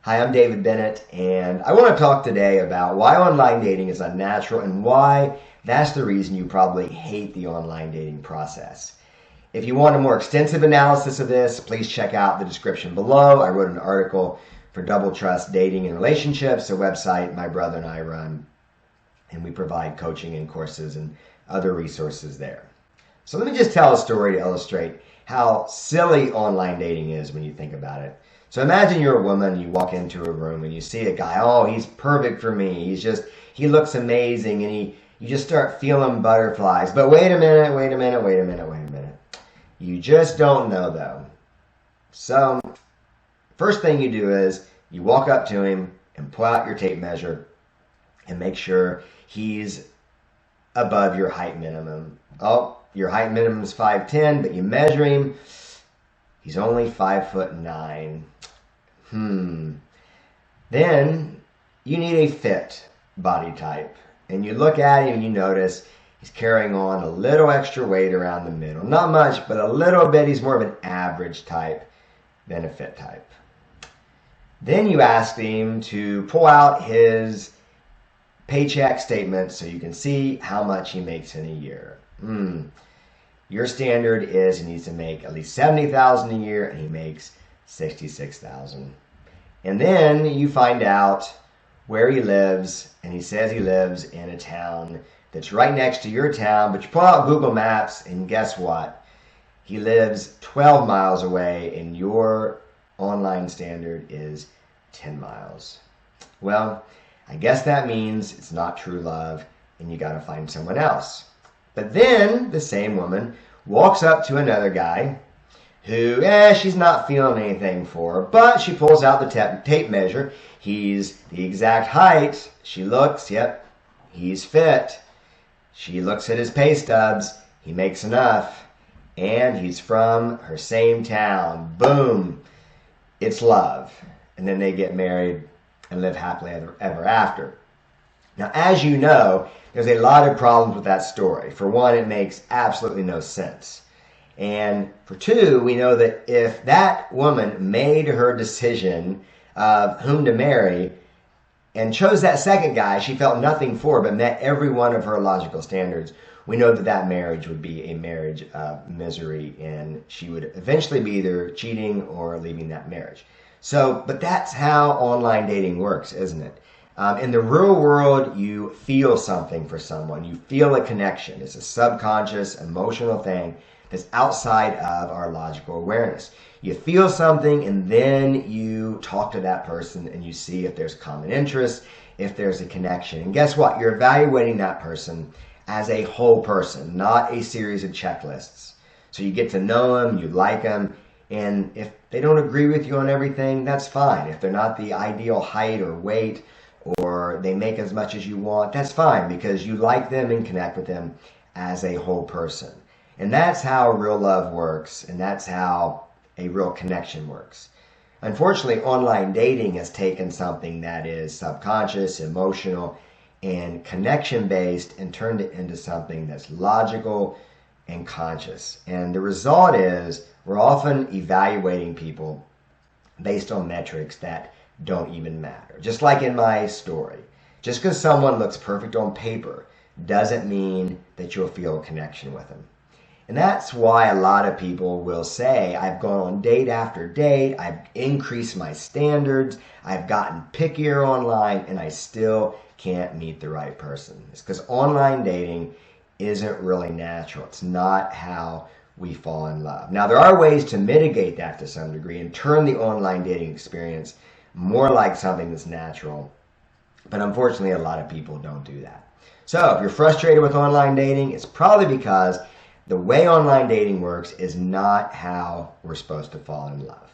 Hi, I'm David Bennett, and I want to talk today about why online dating is unnatural and why that's the reason you probably hate the online dating process. If you want a more extensive analysis of this, please check out the description below. I wrote an article for Double Trust Dating and Relationships, a website my brother and I run, and we provide coaching and courses and other resources there. So let me just tell a story to illustrate how silly online dating is when you think about it. So imagine you're a woman, you walk into a room and you see a guy, oh, he's perfect for me. He looks amazing, and you just start feeling butterflies. But wait a minute. You just don't know though. So first thing you do is you walk up to him and pull out your tape measure and make sure he's above your height minimum. Oh, your height minimum is 5'10", but you measure him, he's only 5'9". Then you need a fit body type. And you look at him and you notice he's carrying on a little extra weight around the middle. Not much, but a little bit. He's more of an average type than a fit type. Then you ask him to pull out his paycheck statement so you can see how much he makes in a year. Your standard is he needs to make at least $70,000 a year, and he makes $66,000. And then you find out where he lives, and he says he lives in a town that's right next to your town, but you pull out Google Maps, and guess what? He lives 12 miles away, and your online standard is 10 miles. Well, I guess that means it's not true love, and you got to find someone else. But then the same woman walks up to another guy who, she's not feeling anything for, but she pulls out the tape measure. He's the exact height. She looks, yep, he's fit. She looks at his pay stubs. He makes enough. And he's from her same town. Boom. It's love. And then they get married and live happily ever after. Now, as you know, there's a lot of problems with that story. For one, it makes absolutely no sense. And for two, we know that if that woman made her decision of whom to marry and chose that second guy she felt nothing for but met every one of her logical standards, we know that that marriage would be a marriage of misery, and she would eventually be either cheating or leaving that marriage. So, but that's how online dating works, isn't it? In the real world, you feel something for someone. You feel a connection. It's a subconscious, emotional thing that's outside of our logical awareness. You feel something, and then you talk to that person and you see if there's common interest, if there's a connection. And guess what? You're evaluating that person as a whole person, not a series of checklists. So you get to know them, you like them, and if they don't agree with you on everything, that's fine. If they're not the ideal height or weight, or they make as much as you want, that's fine, because you like them and connect with them as a whole person. And that's how real love works, and that's how a real connection works. Unfortunately, online dating has taken something that is subconscious, emotional, and connection-based and turned it into something that's logical and conscious. And the result is we're often evaluating people based on metrics that don't even matter. Just like in my story. Just because someone looks perfect on paper doesn't mean that you'll feel a connection with them. And that's why a lot of people will say, I've gone on date after date, I've increased my standards, I've gotten pickier online, and I still can't meet the right person. It's because online dating isn't really natural. It's not how we fall in love. Now, there are ways to mitigate that to some degree and turn the online dating experience more like something that's natural. But unfortunately, a lot of people don't do that. So if you're frustrated with online dating, it's probably because the way online dating works is not how we're supposed to fall in love.